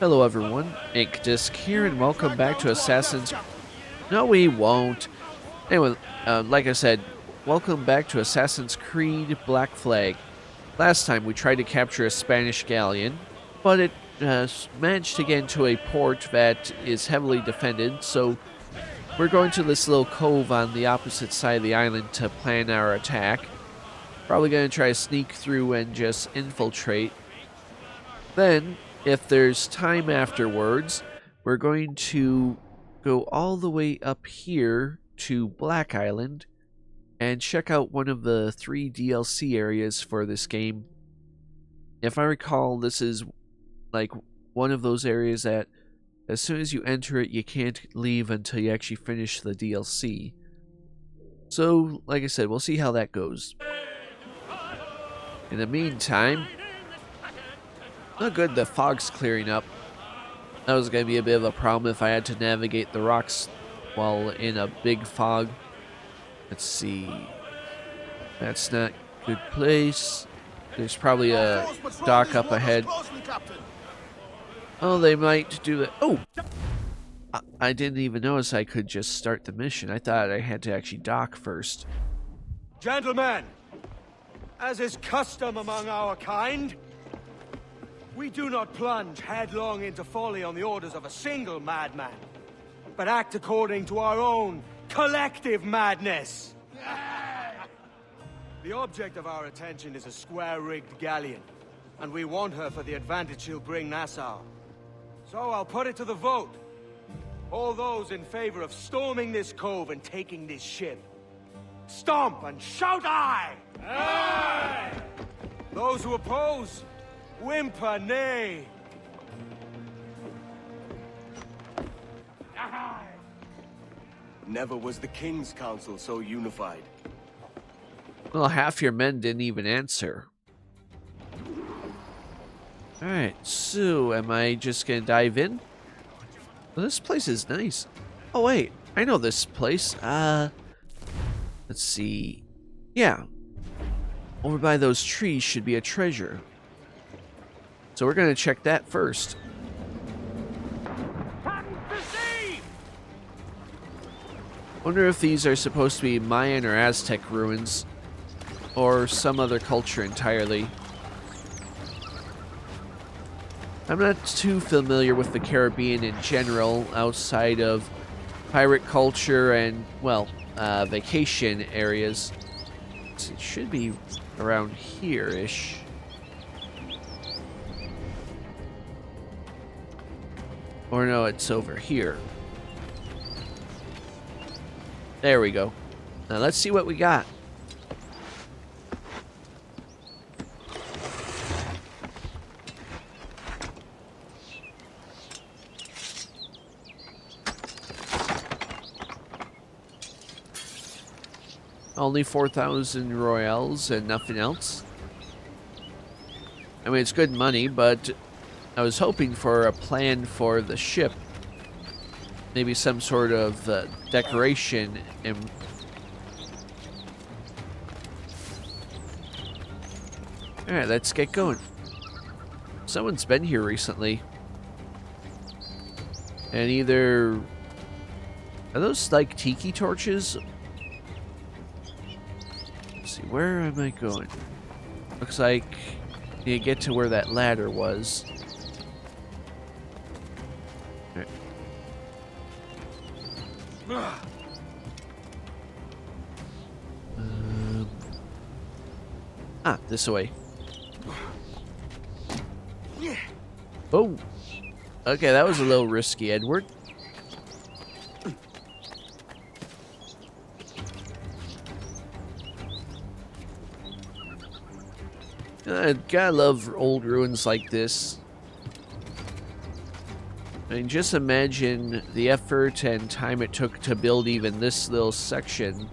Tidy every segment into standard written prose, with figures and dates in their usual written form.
Hello everyone, Inkdisk here, and welcome back to Assassin's... No, we won't. Anyway, like I said, welcome back to Assassin's Creed Black Flag. Last time we tried to capture a Spanish galleon, but it managed to get into a port that is heavily defended, so we're going to this little cove on the opposite side of the island to plan our attack. Probably going to try to sneak through and just infiltrate. Then, if there's time afterwards, we're going to go all the way up here to Black Island and check out one of the 3 DLC areas for this game. If I recall, this is like one of those areas that as soon as you enter it, you can't leave until you actually finish the DLC. So, like I said, we'll see how that goes. In the meantime, not good, the fog's clearing up. That was going to be a bit of a problem if I had to navigate the rocks while in a big fog. Let's see. That's not a good place. There's probably a dock up ahead. Oh, they might do that. Oh! I didn't even notice I could just start the mission. I thought I had to actually dock first. Gentlemen, as is custom among our kind, we do not plunge headlong into folly on the orders of a single madman, but act according to our own collective madness. The object of our attention is a square-rigged galleon, and we want her for the advantage she'll bring Nassau. So I'll put it to the vote. All those in favor of storming this cove and taking this ship, stomp and shout aye! Aye! Those who oppose, whimper nay. Never was the King's Council so unified. Well, half your men didn't even answer. Alright, so am I just gonna dive in? Well, this place is nice. Oh wait, I know this place. Let's see. Yeah. Over by those trees should be a treasure. So we're gonna check that first. Wonder if these are supposed to be Mayan or Aztec ruins, or some other culture entirely. I'm not too familiar with the Caribbean in general, outside of pirate culture and, well, vacation areas. So it should be around here-ish. Or no, it's over here. There we go. Now let's see what we got. Only 4,000 royals and nothing else. I mean, it's good money, but I was hoping for a plan for the ship. Maybe some sort of decoration. Alright, let's get going. Someone's been here recently. And either... Are those like tiki torches? Let's see, where am I going? Looks like you get to where that ladder was. This way. Oh, okay, that was a little risky, Edward. Gotta love old ruins like this. I mean, just imagine the effort and time it took to build even this little section.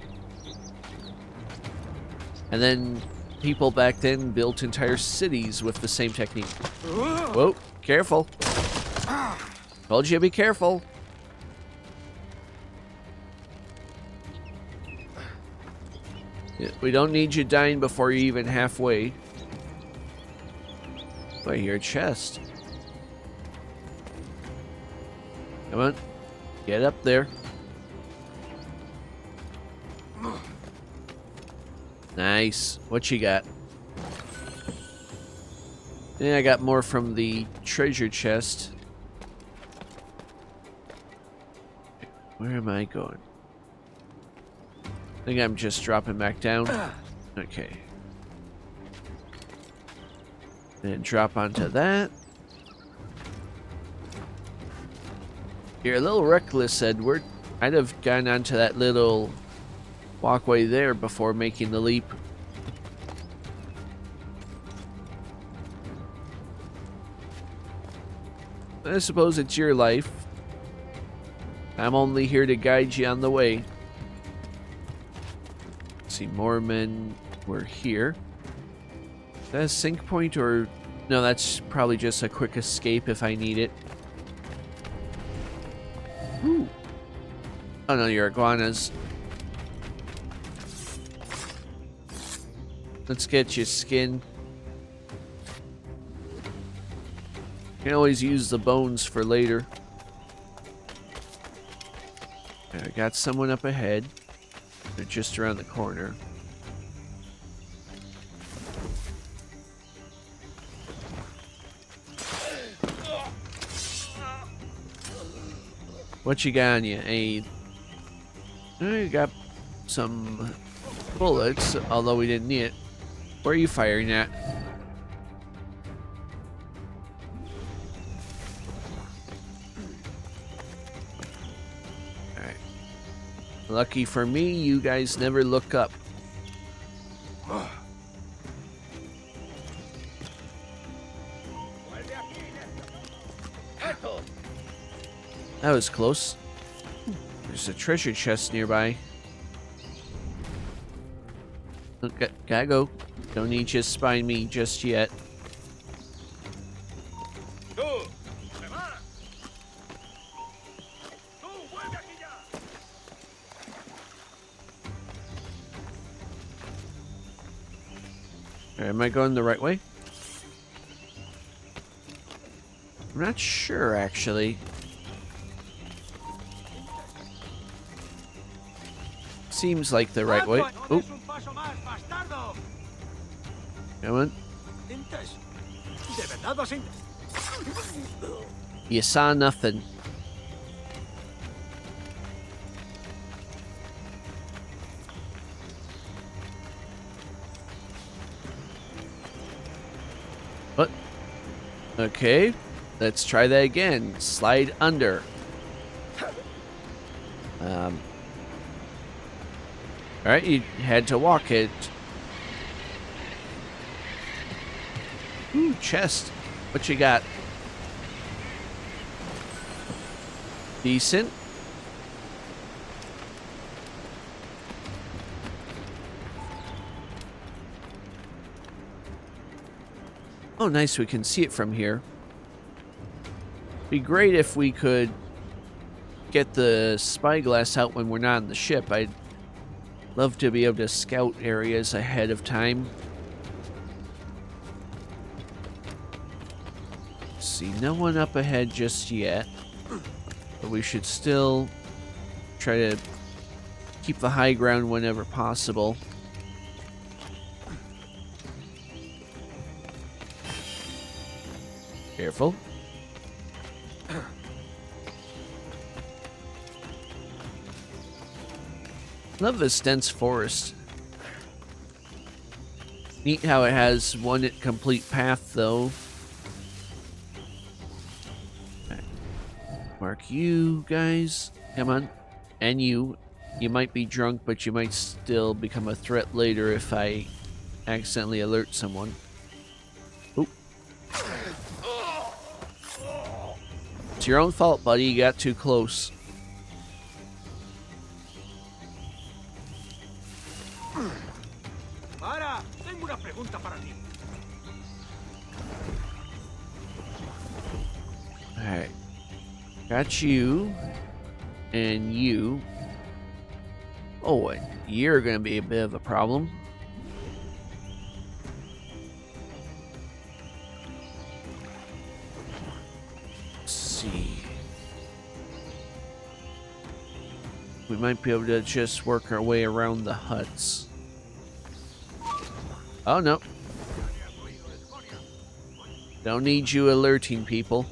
And then people back then built entire cities with the same technique. Whoa, careful. Told you to be careful. We don't need you dying before you're even halfway. Wait, your chest. Come on. Get up there. Nice. What you got? Yeah, I got more from the treasure chest. Where am I going? I think I'm just dropping back down. Okay. And drop onto that. You're a little reckless, Edward. I'd have gone onto that little walkway there before making the leap. I suppose it's your life. I'm only here to guide you on the way. Let's see, more men were here. Is that a sync point or... No, that's probably just a quick escape if I need it. Ooh. Oh no, you're iguanas. Let's get you skin. You can always use the bones for later. I got someone up ahead. They're just around the corner. What you got on you? I got some bullets, although we didn't need it. Where are you firing at? Alright. Lucky for me, you guys never look up. That was close. There's a treasure chest nearby. Okay, gotta go. Don't need you to spy me just yet. Am I going the right way? I'm not sure, actually. Seems like the right way. Oh. Come on. You saw nothing. What? Okay. Let's try that again. Slide under. Alright, you had to walk it. Ooh, chest. What you got? Decent. Oh, nice. We can see it from here. Be great if we could get the spyglass out when we're not on the ship. I'd love to be able to scout areas ahead of time. See, no one up ahead just yet. But we should still try to keep the high ground whenever possible. Careful. Love this dense forest. Neat how it has one complete path, though. Okay. Mark you guys. Come on. And you. You might be drunk, but you might still become a threat later if I accidentally alert someone. Oop. It's your own fault, buddy. You got too close. Alright. Got you. And you. Oh, and you're going to be a bit of a problem. Let's see. we might be able to just work our way around the huts. Oh, no. Don't need you alerting people.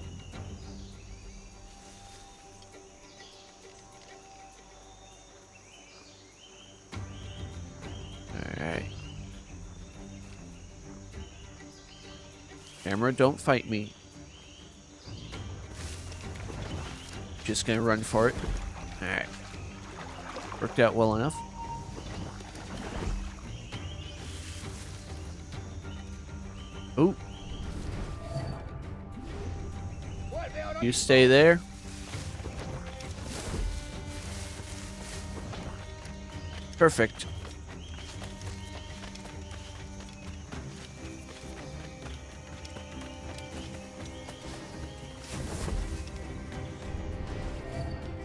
Alright. Camera, don't fight me. Just gonna run for it. Alright. Worked out well enough. Oh. You stay there. Perfect.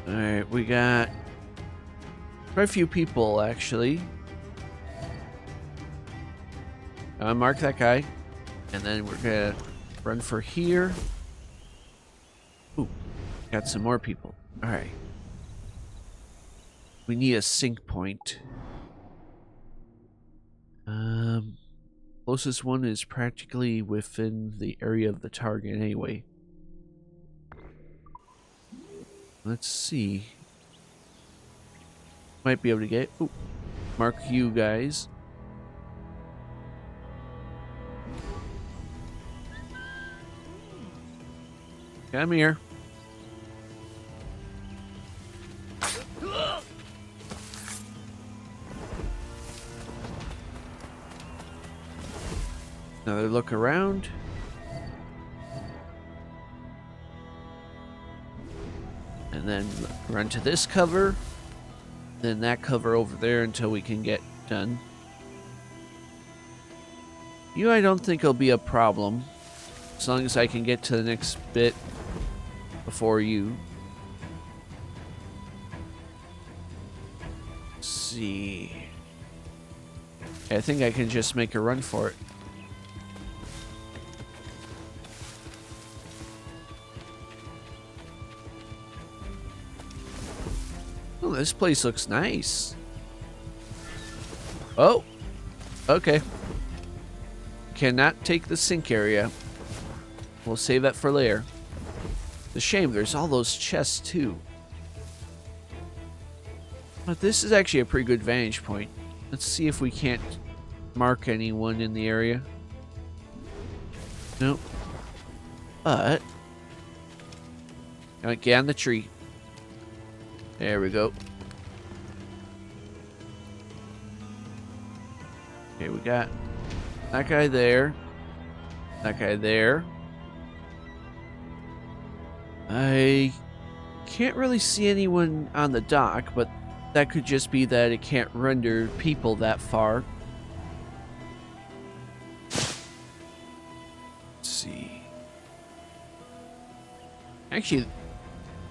Alright, we got quite a few people, actually. Mark that guy. And then we're gonna run for here. Ooh, got some more people. Alright. We need a sync point. Closest one is practically within the area of the target anyway. Let's see. Might be able to get... Ooh, mark you guys. Come here. Another look around. And then run to this cover. Then that cover over there until we can get done. You, I don't think will be a problem. As long as I can get to the next bit before you. Let's see. I think I can just make a run for it. Oh, this place looks nice. Oh, okay. Cannot take the sink area. We'll save that for later. It's a shame, there's all those chests too. But this is actually a pretty good vantage point. Let's see if we can't mark anyone in the area. Nope. But get on the tree. There we go. Okay, we got that guy there. That guy there. I can't really see anyone on the dock, but that could just be that it can't render people that far. Let's see. Actually,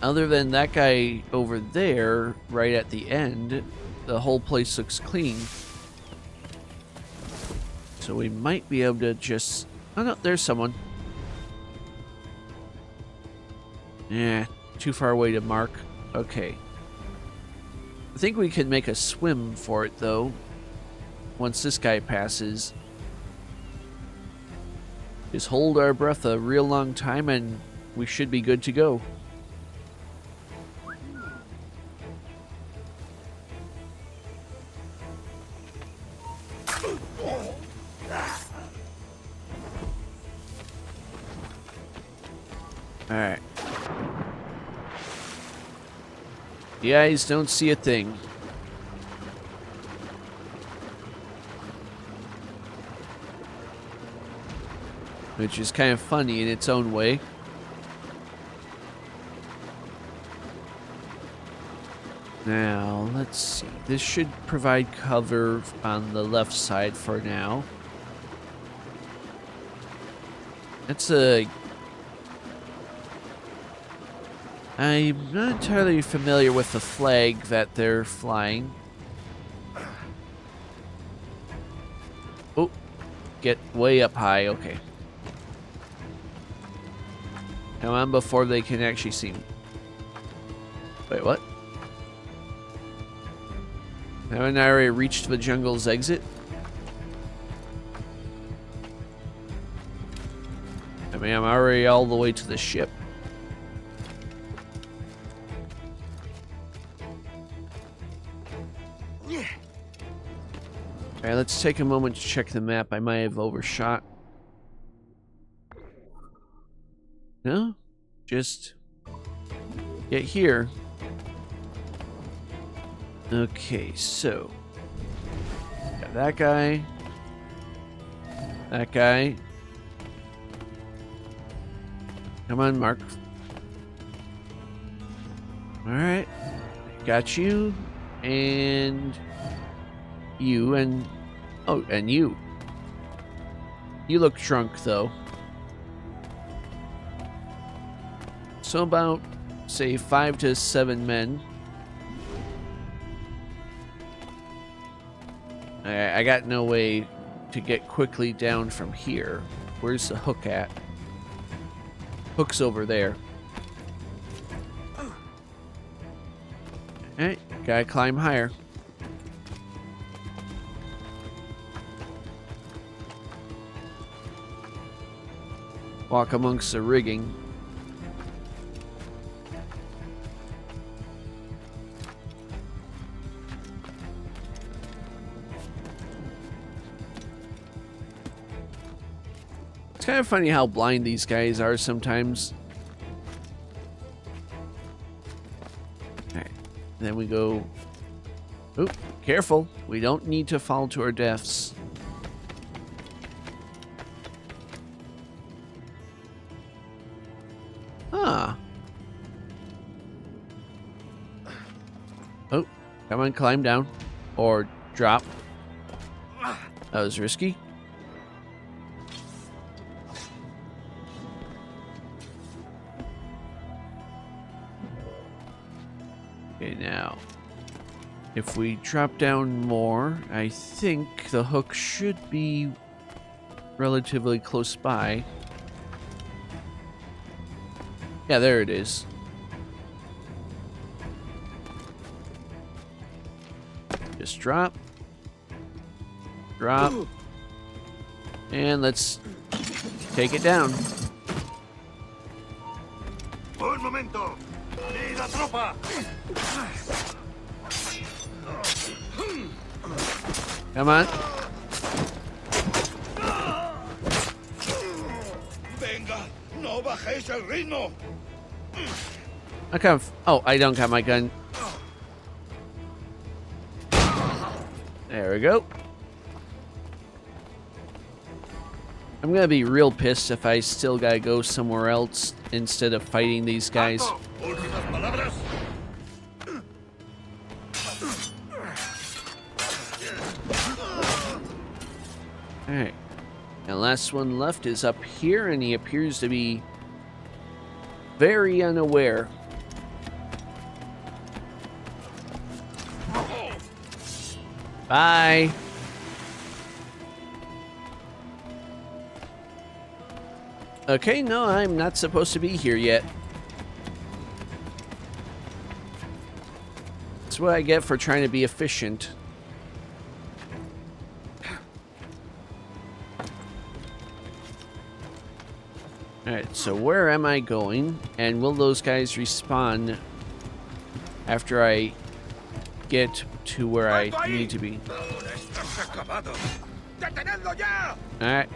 other than that guy over there, right at the end, the whole place looks clean. So we might be able to just... Oh no, there's someone. Yeah, too far away to mark. Okay. I think we can make a swim for it, though. Once this guy passes. Just hold our breath a real long time and we should be good to go. Alright. The eyes don't see a thing. Which is kind of funny in its own way. Now, let's see. This should provide cover on the left side for now. That's a... I'm not entirely familiar with the flag that they're flying. Oh, get way up high, okay. Come on before they can actually see me. Wait, what? Haven't I already reached the jungle's exit? I mean, I'm already all the way to the ship. Alright, let's take a moment to check the map. I might have overshot. No? Just get here. Okay, so got that guy. That guy. Come on, Mark. Alright. Got you. And you and oh, and you. You look drunk though. So about say 5 to 7 men. I got no way to get quickly down from here. Where's the hook at? Hook's over there. Alright, gotta climb higher. Walk amongst the rigging. It's kind of funny how blind these guys are sometimes. Alright, then we go... Oop, careful. We don't need to fall to our deaths. Huh. Oh, come on, climb down. Or drop. That was risky. Okay, now, if we drop down more, I think the hook should be relatively close by. Yeah, there it is. Just drop. Drop. And let's take it down. Un momento. ¡Ni la tropa! Come on. Venga, no bajéis el ritmo. I kind of. Oh, I don't got my gun. There we go. I'm gonna be real pissed if I still gotta go somewhere else instead of fighting these guys. Últimas palabras. Alright. And last one left is up here, and he appears to be very unaware. Bye. Okay, no, I'm not supposed to be here yet. That's what I get for trying to be efficient. Alright, so where am I going? And will those guys respawn after I get to where I need to be? Alright.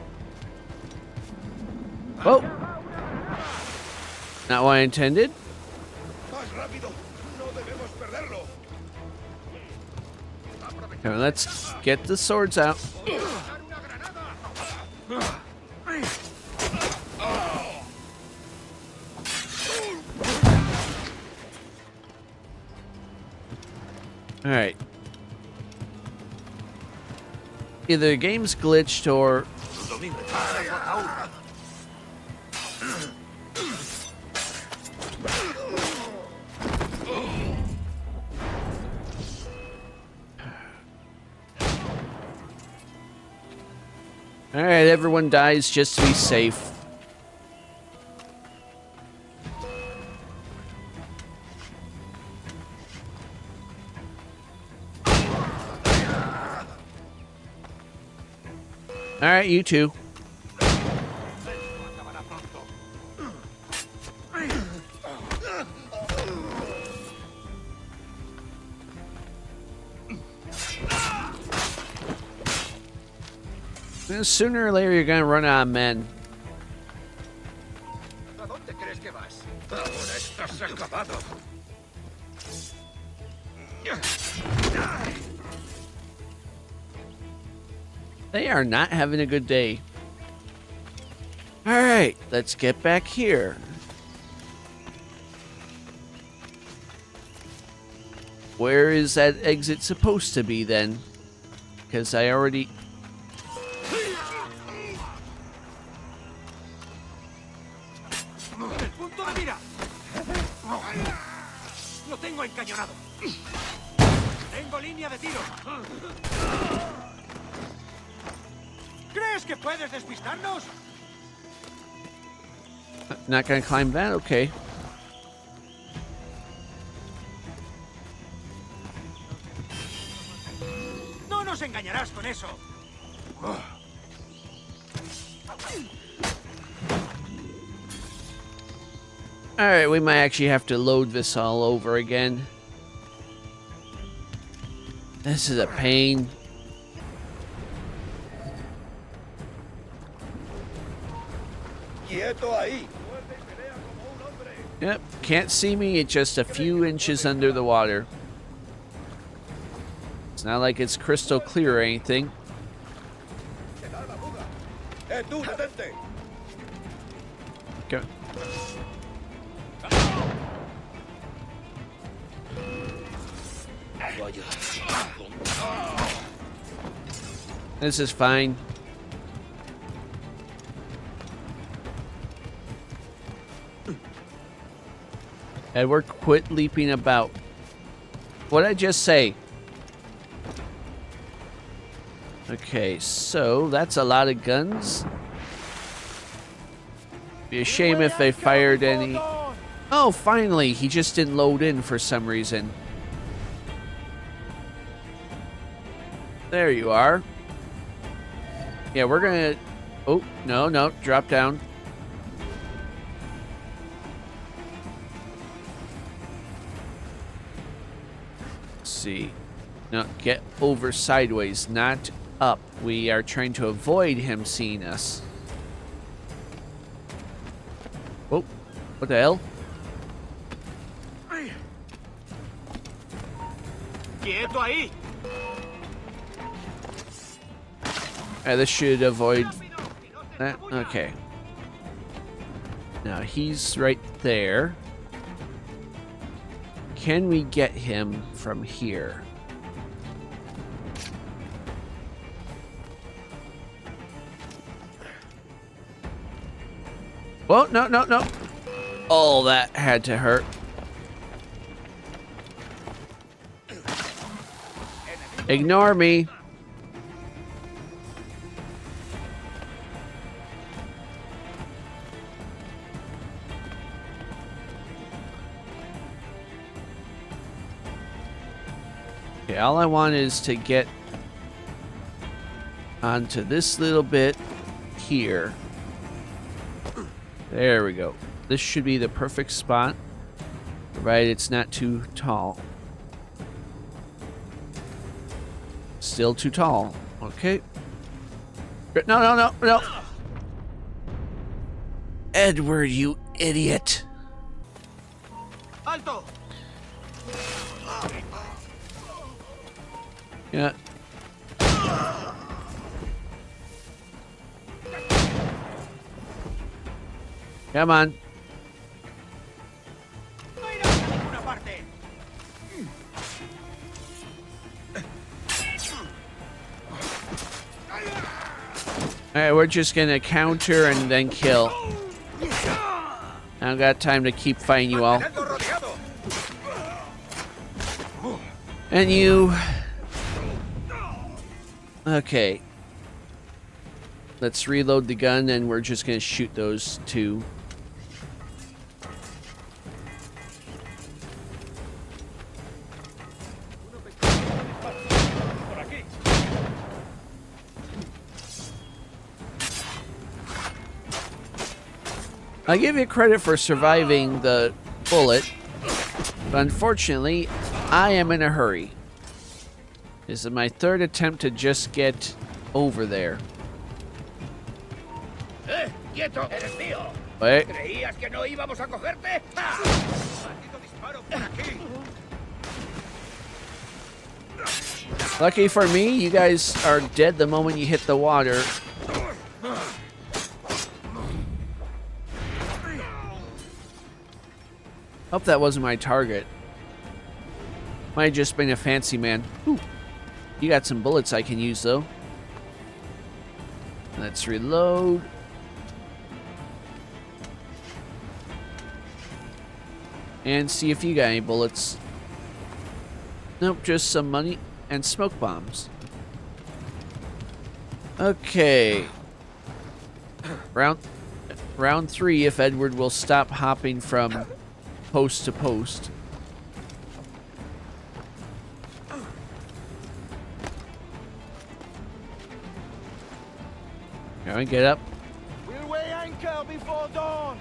Whoa! Not what I intended. Okay, let's get the swords out. Alright. Either the game's glitched or... Alright, everyone dies just to be safe. All right, you two. Acabará pronto. Sooner or later, you're gonna run out of men. ¿A dónde crees que vas? Ahora estás acabado. They are not having a good day. All right, let's get back here. Where is that exit supposed to be then? Because I already... ¡El punto de mira! ¡Lo tengo encañonado! ¡Tengo línea de tiro! ¿Crees que puedes despistarnos? Not gonna climb that? Okay. ¡No nos engañarás con eso! Alright, we might actually have to load this all over again. This is a pain. ¡Quieto ahí! Yep, can't see me, it's just a few inches under the water. It's not like it's crystal clear or anything. ¡Tú, detente! Go. This is fine. Edward, quit leaping about. What'd I just say? Okay, so that's a lot of guns. Be a shame if they fired any. Oh, finally! He just didn't load in for some reason. There you are. Yeah, we're gonna... Oh, no, drop down. Let's see. No, get over sideways, not up. We are trying to avoid him seeing us. Oh, what the hell? ¡Quieto ahí! This should avoid that. Okay. Now he's right there. Can we get him from here? Well, no. Oh, that had to hurt. Ignore me. Okay, all I want is to get onto this little bit here. There we go. This should be the perfect spot. Right, it's not too tall. Still too tall. Okay. No. Edward, you idiot. ¡Alto! Yeah. Come on. ¡No irás a ninguna parte! Alright, we're just gonna counter and then kill. I don't got time to keep fighting you all. ¡Mantenedlo rodeado! And you... Okay. Let's reload the gun and we're just gonna shoot those two. ¡Por aquí! I give you credit for surviving the bullet, but unfortunately, I am in a hurry. This is my third attempt to just get over there. ¡Quieto! ¡Eres mío! Wait. ¿Creías que no íbamos a cogerte? ¡Ah! ¡Maldito disparo por aquí! Lucky for me, you guys are dead the moment you hit the water. Hope that wasn't my target. Might have just been a fancy man. Ooh. You got some bullets I can use, though. Let's reload. And see if you got any bullets. Nope, just some money and smoke bombs. Okay. Round 3, if Edward will stop hopping from post to post. Can we get up? We'll weigh anchor before dawn.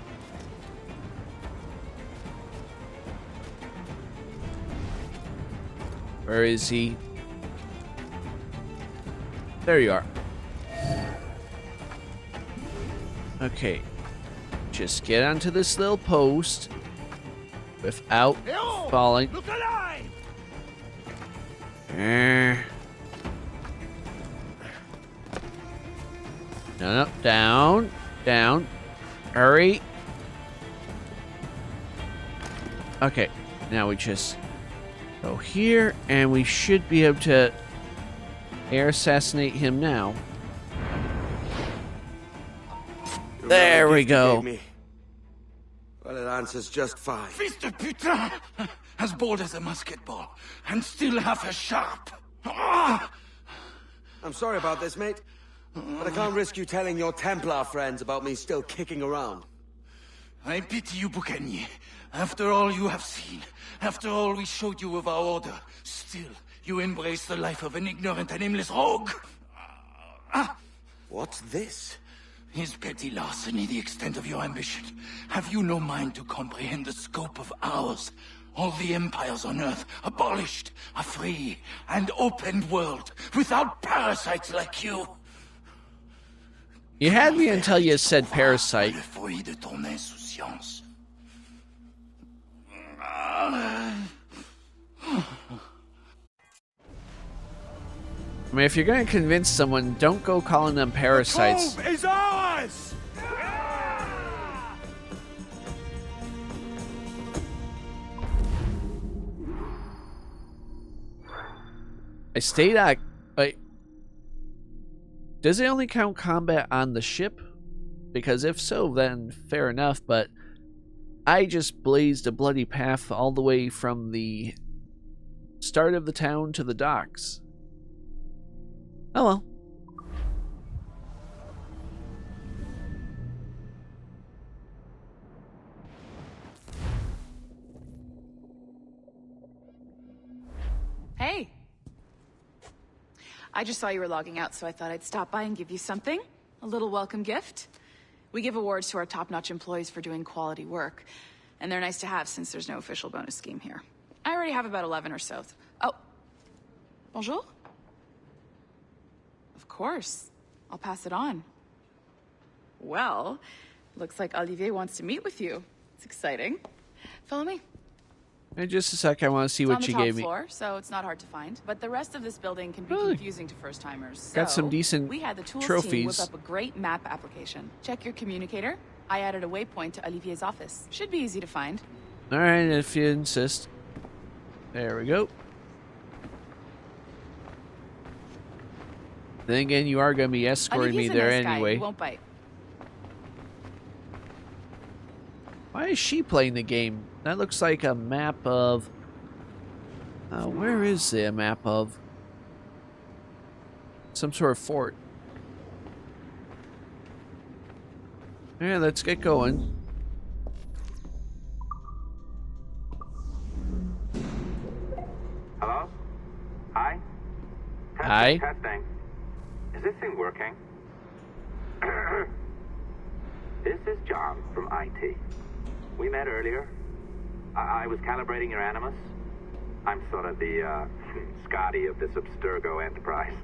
Where is he? There you are. Okay. Just get onto this little post without falling. Look alive! No, down, down. Hurry. Okay, now we just go here, and we should be able to air assassinate him now. There we go. Well, it answers just fine. Fils de putain! As bold as a musket ball, and still half as sharp. Ah! I'm sorry about this, mate. But I can't risk you telling your Templar friends about me still kicking around. I pity you, Boucanier. After all you have seen, after all we showed you of our order, still you embrace the life of an ignorant and aimless rogue. What's this? Is petty larceny the extent of your ambition? Have you no mind to comprehend the scope of ours? All the empires on Earth abolished, a free and open world, without parasites like you. You had me until you said parasite. Le fruit de ton insouciance. I mean, if you're going to convince someone, don't go calling them parasites. The cove is ours! I stayed at... Wait. Does it only count combat on the ship? Because if so, then fair enough, but I just blazed a bloody path all the way from the start of the town to the docks. Oh well. Hey. I just saw you were logging out, so I thought I'd stop by and give you something. A little welcome gift. We give awards to our top-notch employees for doing quality work, and they're nice to have since there's no official bonus scheme here. I already have about 11 or so. Oh. Bonjour? Of course. I'll pass it on. Well, looks like Olivier wants to meet with you. It's exciting. Follow me. In just a sec, I want to see what you gave me. It's on the top floor, so it's not hard to find. But the rest of this building can be Really? confusing to first-timers. Got So some decent we had the tools team trophies. whip up a great map application. Check your communicator. I added a waypoint to Olivier's office. Should be easy to find. Alright, if you insist. There we go. Then again, you are going to be escorting me Olivier's a there nice guy. anyway. He won't bite. Why is she playing the game? That looks like a map of... where is the map of? Some sort of fort. Yeah, let's get going. Hello? Hi? Hi. Testing. Is this thing working? This is John from IT. We met earlier. I was calibrating your Animus. I'm sort of the, Scotty of this Abstergo enterprise.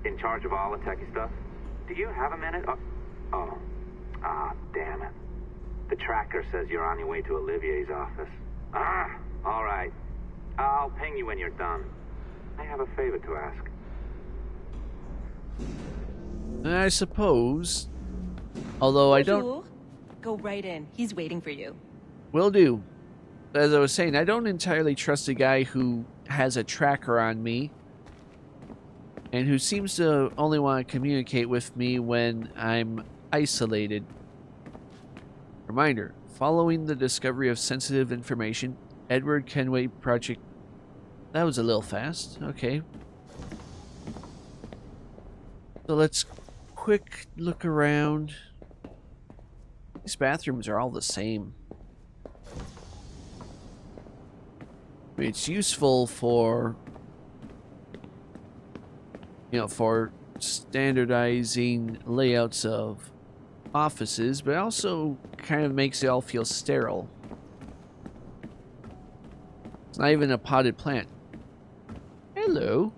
In charge of all the techie stuff. Do you have a minute? Damn it. The tracker says you're on your way to Olivier's office. All right. I'll ping you when you're done. I have a favor to ask. I suppose. Although I don't... Bonjour. Go right in. He's waiting for you. Will do. As I was saying, I don't entirely trust a guy who has a tracker on me and who seems to only want to communicate with me when I'm isolated. Reminder, following the discovery of sensitive information, Edward Kenway Project... That was a little fast. Okay. So let's quick look around. These bathrooms are all the same. I mean, it's useful for, you know, for standardizing layouts of offices, but also kind of makes it all feel sterile. It's not even a potted plant. Hello.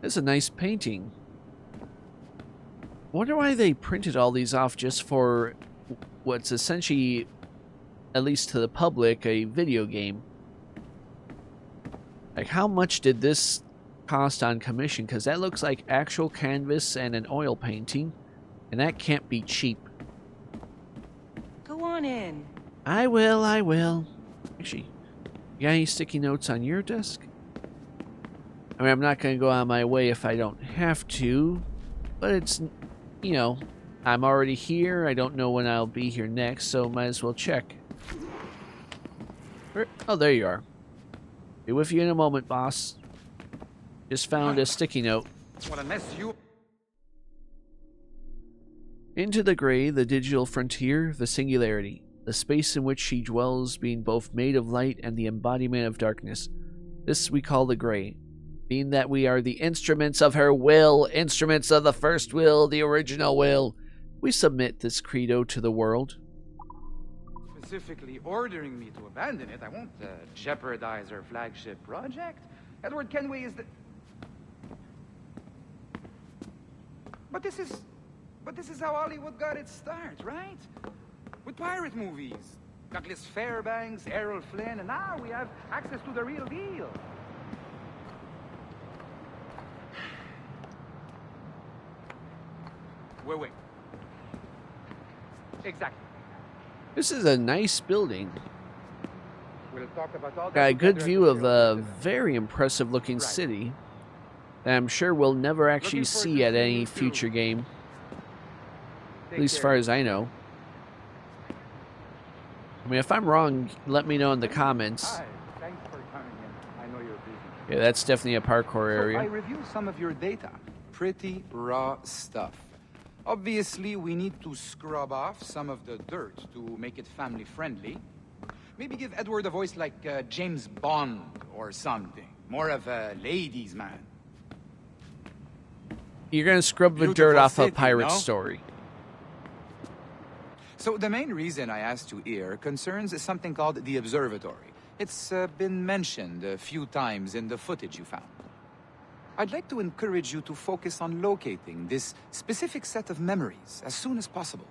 It's a nice painting. Wonder why they printed all these off just for what's essentially, at least to the public, a video game. Like, how much did this cost on commission? Because that looks like actual canvas and an oil painting, and that can't be cheap. Go on in. I will. Actually, you got any sticky notes on your desk? I mean, I'm not going to go out of my way if I don't have to, but it's, you know, I'm already here. I don't know when I'll be here next, so might as well check. Oh, there you are. Be with you in a moment, boss. Just found a sticky note. What a mess you... Into the gray, the digital frontier, the singularity, the space in which she dwells, being both made of light and the embodiment of darkness. This we call the gray. Being that we are the instruments of her will, instruments of the first will, the original will, we submit this credo to the world. Specifically ordering me to abandon it, I won't jeopardize her flagship project. Edward Kenway is the... But this is how Hollywood got its start, right? With pirate movies. Douglas Fairbanks, Errol Flynn, and now we have access to the real deal. Wait. Exactly. This is a nice building. We'll talk about all Got that a good together view at of the a dinner. very impressive looking Right. city that I'm sure we'll never actually Looking forward see to at seeing any you too. future game, Take at least as care. far as I know. I mean, if I'm wrong, let me know in the comments. Hi, thanks for coming in. I know you're busy. Yeah, that's definitely a parkour So I area. reviewed some of your data. Pretty raw stuff. Obviously, we need to scrub off some of the dirt to make it family friendly. Maybe give Edward a voice like James Bond or something. More of a ladies' man. You're gonna scrub the Beautiful dirt off a city, pirate no? story. So the main reason I asked you here concerns something called the observatory. It's been mentioned a few times in the footage you found. I'd like to encourage you to focus on locating this specific set of memories as soon as possible.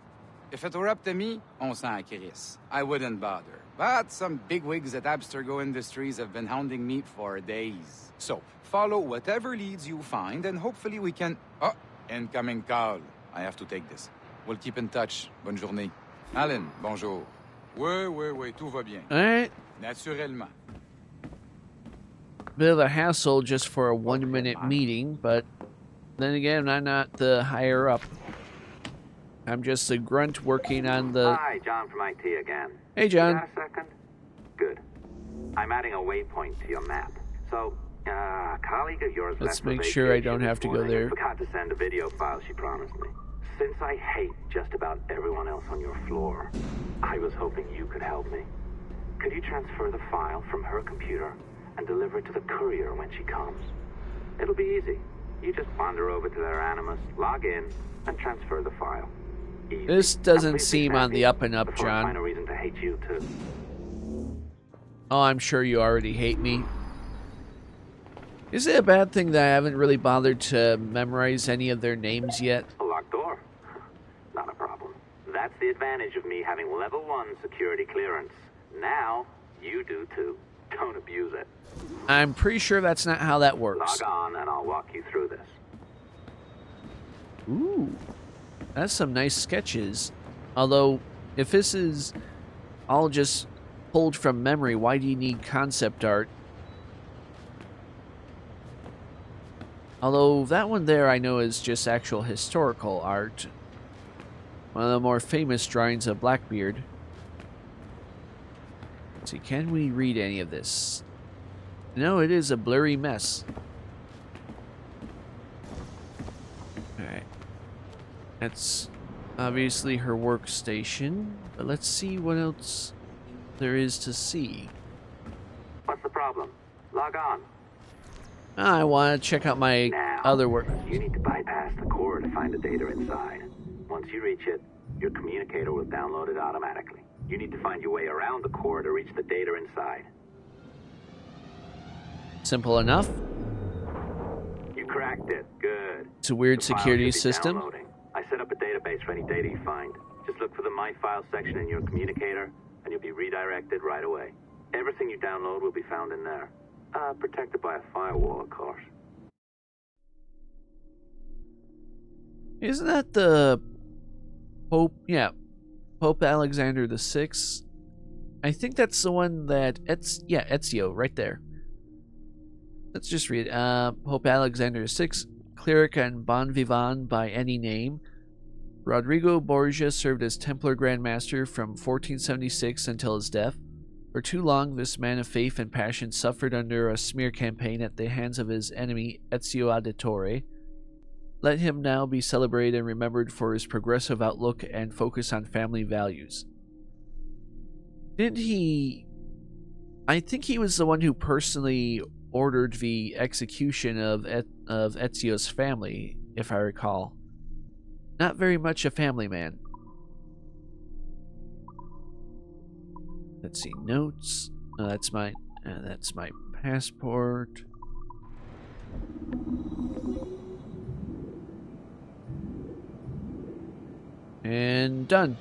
If it were up to me, on s'en crisse. I wouldn't bother. But some bigwigs at Abstergo Industries have been hounding me for days. So, follow whatever leads you find, and hopefully we can... Oh, incoming call. I have to take this. We'll keep in touch. Bonne journée. Alan, bonjour. Oui, tout va bien. Alright. Naturellement. Bit of a hassle just for a 1-minute meeting, but then again, I'm not the higher up. I'm just a grunt working on the... Hi, John from IT again. Hey, You John. got a second? Good. I'm adding a waypoint to your map. So, a colleague of yours Let's left for make sure I vacation don't this have to go morning and there. forgot to send a video file she promised me. Since I hate just about everyone else on your floor, I was hoping you could help me. Could you transfer the file from her computer and deliver it to the courier when she comes? It'll be easy. You just wander over to their Animus, log in, and transfer the file. Easy. This And doesn't please be seem on the snappy up and up, before I John. find a reason to hate you too. Oh, I'm sure you already hate me. Is it a bad thing that I haven't really bothered to memorize any of their names yet? A locked door? Not a problem. That's the advantage of me having level 1 security clearance. Now, you do too. Don't abuse it. I'm pretty sure that's not how that works. Log on and I'll walk you through this. Ooh, that's some nice sketches. Although, if this is all just pulled from memory, why do you need concept art? Although that one there I know is just actual historical art. One of the more famous drawings of Blackbeard. Let's see, can we read any of this? No, it is a blurry mess. Alright. That's obviously her workstation, but let's see what else there is to see. What's the problem? Log on. I want to check out my Now, other work. you need to bypass the core to find the data inside. Once you reach it, your communicator will download it automatically. You need to find your way around the core to reach the data inside. Simple enough. You cracked it. Good. It's a weird The file security should be system. downloading. I set up a database for any data you find. Just look for the My File section in your communicator, and you'll be redirected right away. Everything you download will be found in there. Protected by a firewall, of course. Isn't that the Pope? Yeah, Pope Alexander the Sixth. I think that's the one that Ezio, right there. Let's just read. Pope Alexander VI, cleric and bon vivant by any name. Rodrigo Borgia served as Templar Grand Master from 1476 until his death. For too long, this man of faith and passion suffered under a smear campaign at the hands of his enemy Ezio Auditore. Let him now be celebrated and remembered for his progressive outlook and focus on family values. Didn't he... I think he was the one who personally ordered the execution of Ezio's family, if I recall. Not very much a family man. Let's see, notes. Oh, that's my passport. And done.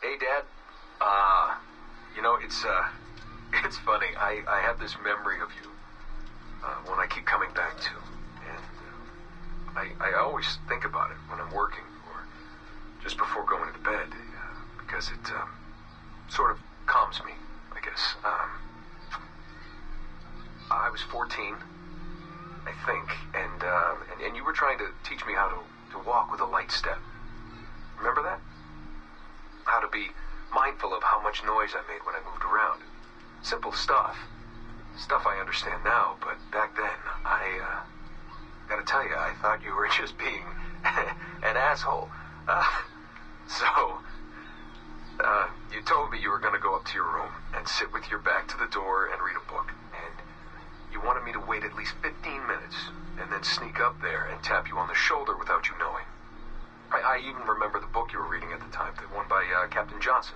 Hey, Dad. It's funny. I have this memory of you, one I keep coming back to, and I always think about it when I'm working or just before going to bed, because it sort of calms me, I guess. I was 14, I think, and you were trying to teach me how to walk with a light step. Remember that? How to be mindful of how much noise I made when I moved around. Simple stuff. Stuff I understand now, but back then, I gotta tell you, I thought you were just being an asshole. You told me you were gonna go up to your room and sit with your back to the door and read a book. And you wanted me to wait at least 15 minutes and then sneak up there and tap you on the shoulder without you knowing. I even remember the book you were reading at the time, the one by Captain Johnson.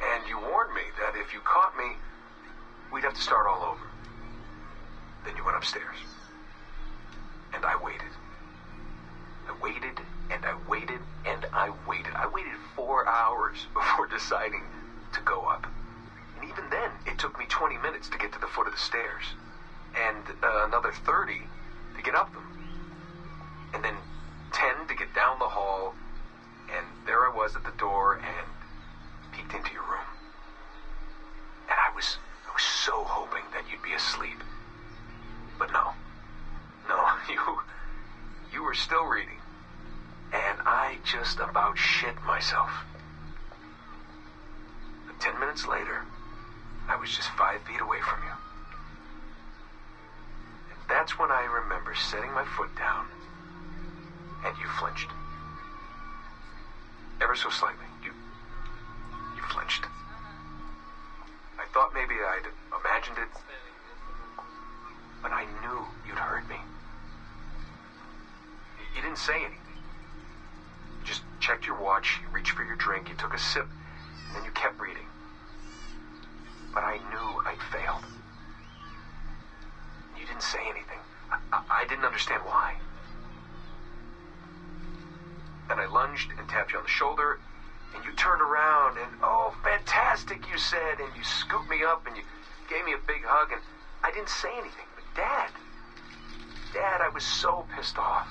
And you warned me that if you caught me, we'd have to start all over. Then you went upstairs. And I waited. I waited, and I waited, and I waited. I waited 4 hours before deciding to go up. And even then, it took me 20 minutes to get to the foot of the stairs. And another 30 to get up them. And then 10 to get down the hall, and there I was at the door and peeked into your room. And I was so hoping that you'd be asleep. But no, you were still reading, and I just about shit myself. But 10 minutes later, I was just 5 feet away from you. And that's when I remember setting my foot down, and you flinched. ever so slightly. You flinched. I thought maybe I'd imagined it, but I knew you'd heard me. You didn't say anything. You just checked your watch, you reached for your drink, you took a sip, and then you kept reading. But I knew I'd failed. You didn't say anything. I didn't understand why. Then I lunged and tapped you on the shoulder, and you turned around, and oh, fantastic, you said, and you scooped me up, and you gave me a big hug, and I didn't say anything. But Dad, I was so pissed off.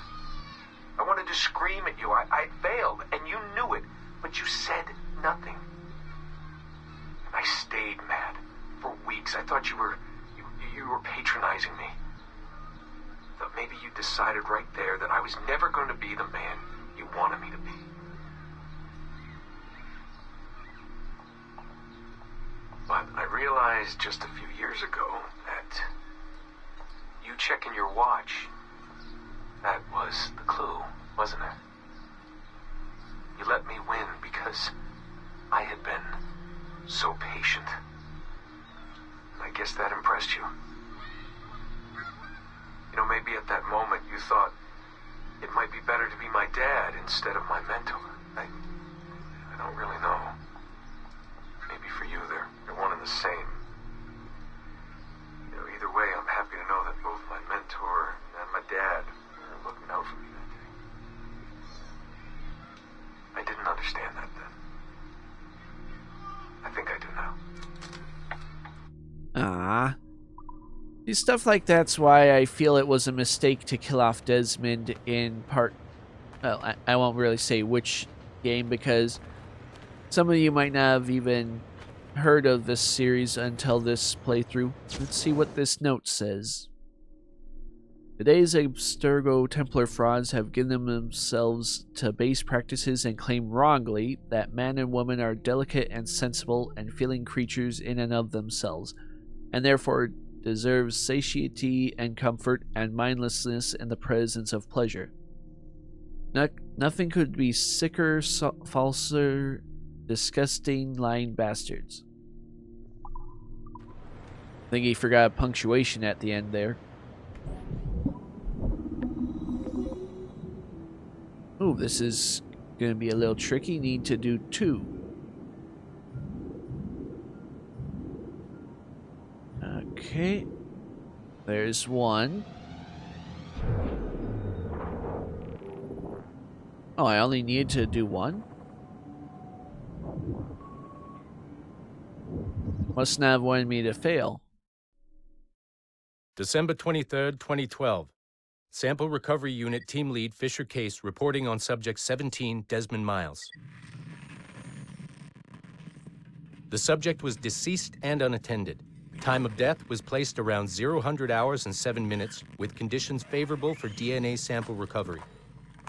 I wanted to scream at you. I failed, and you knew it, but you said nothing. And I stayed mad for weeks. I thought you were patronizing me. I thought maybe you decided right there that I was never going to be the man you wanted me to be. But I realized just a few years ago that you checking your watch, that was the clue, wasn't it? You let me win because I had been so patient. And I guess that impressed you. You know, maybe at that moment you thought it might be better to be my dad instead of my mentor. I don't really know. Maybe for you they're one and the same. You know, either way, I'm happy to know that both my mentor and my dad are looking out for me that day. I didn't understand that then. I think I do now. Ah. See, stuff like that's why I feel it was a mistake to kill off Desmond in part... Well, I won't really say which game, because some of you might not have even heard of this series until this playthrough. Let's see what this note says. Today's Abstergo Templar frauds have given themselves to base practices and claim wrongly that man and woman are delicate and sensible and feeling creatures in and of themselves, and therefore deserves satiety and comfort and mindlessness in the presence of pleasure. Nothing could be sicker, falser, disgusting, lying bastards. I think he forgot a punctuation at the end there. Oh, this is going to be a little tricky. Need to do 2. Okay. There's 1. Oh, I only need to do 1? Must not have wanted me to fail. December 23rd, 2012. Sample Recovery Unit Team Lead Fisher Case reporting on Subject 17, Desmond Miles. The subject was deceased and unattended. Time of death was placed around 00 hours and 7 minutes, with conditions favorable for DNA sample recovery.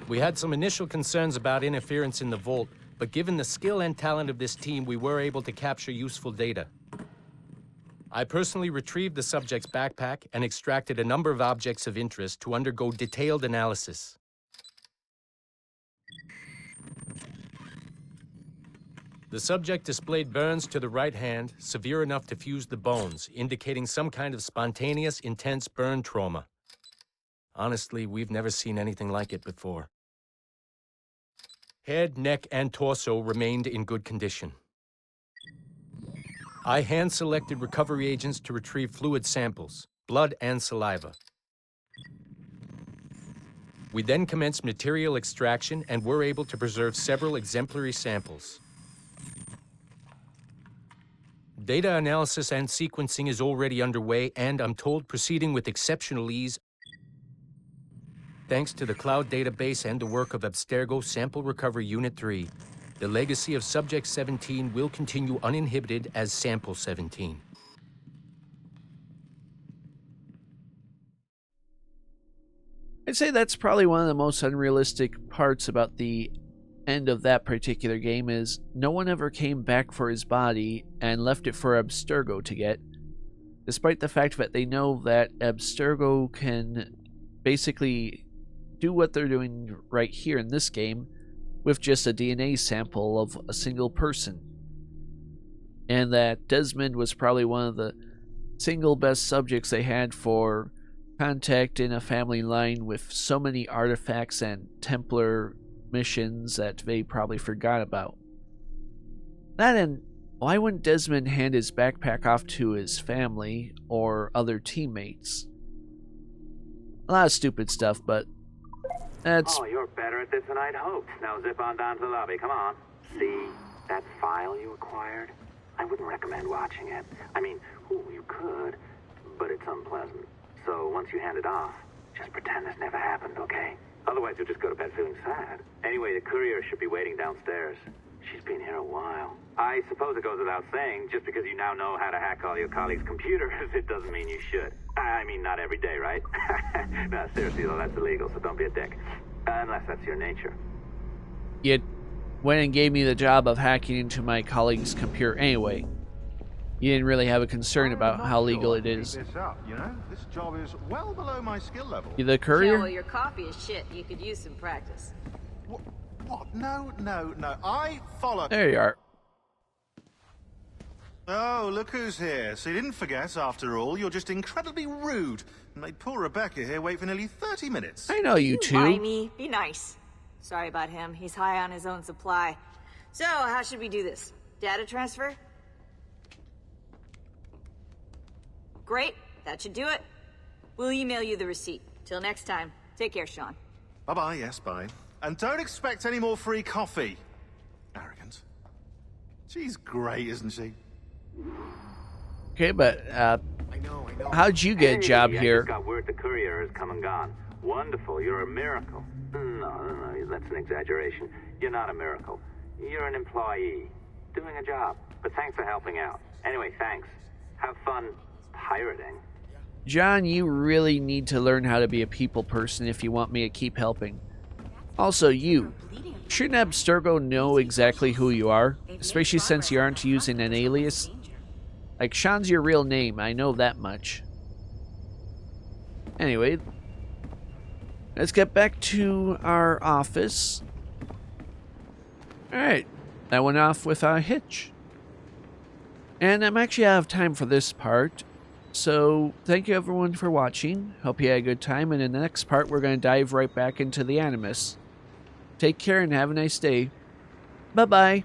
We had some initial concerns about interference in the vault, but given the skill and talent of this team, we were able to capture useful data. I personally retrieved the subject's backpack and extracted a number of objects of interest to undergo detailed analysis. The subject displayed burns to the right hand, severe enough to fuse the bones, indicating some kind of spontaneous, intense burn trauma. Honestly, we've never seen anything like it before. Head, neck, and torso remained in good condition. I hand-selected recovery agents to retrieve fluid samples, blood and saliva. We then commenced material extraction and were able to preserve several exemplary samples. Data analysis and sequencing is already underway, and I'm told proceeding with exceptional ease. Thanks to the cloud database and the work of Abstergo Sample Recovery Unit 3, the legacy of Subject 17 will continue uninhibited as Sample 17. I'd say that's probably one of the most unrealistic parts about the end of that particular game is no one ever came back for his body and left it for Abstergo to get, despite the fact that they know that Abstergo can basically do what they're doing right here in this game with just a DNA sample of a single person. And that Desmond was probably one of the single best subjects they had for contact in a family line with so many artifacts and Templar missions that they probably forgot about. That and why wouldn't Desmond hand his backpack off to his family or other teammates? A lot of stupid stuff, but that's... Oh, you're better at this than I'd hoped. Now zip on down to the lobby. Come on. See that file you acquired? I wouldn't recommend watching it. I mean, you could, but it's unpleasant. So once you hand it off, just pretend this never happened, okay? Otherwise you'll just go to bed feeling sad. Anyway, the courier should be waiting downstairs. She's been here a while. I suppose it goes without saying, just because you now know how to hack all your colleagues' computers, it doesn't mean you should. I mean, not every day, right? No, seriously, though, that's illegal, so don't be a dick. Unless that's your nature. You went and gave me the job of hacking into my colleague's computer anyway. You didn't really have a concern about how legal it is. This up, you know? This job is well below my skill level. You the Yeah, courier? well, your coffee is shit. You could use some practice. What? No. I follow. There you are. Oh, look who's here. So you didn't forget, after all. You're just incredibly rude. And made poor Rebecca here wait for nearly 30 minutes. I know you two. Me, be nice. Sorry about him. He's high on his own supply. So, how should we do this? Data transfer? Great. That should do it. We'll email you the receipt. Till next time. Take care, Sean. Bye-bye, yes, bye. And don't expect any more free coffee. Arrogant. She's great, isn't she? Okay, but I know. how'd you get a job I here? just got word the courier has come and gone. Wonderful, you're a miracle. No, that's an exaggeration. You're not a miracle. You're an employee, doing a job. But thanks for helping out. Anyway, thanks. Have fun pirating. John, you really need to learn how to be a people person if you want me to keep helping. Also, you. Shouldn't Abstergo know exactly who you are? Especially since you aren't using an alias? Like, Sean's your real name, I know that much. Anyway, let's get back to our office. Alright, that went off with a hitch. And I'm actually out of time for this part. So, thank you everyone for watching. Hope you had a good time, and in the next part we're going to dive right back into the Animus. Take care and have a nice day. Bye-bye.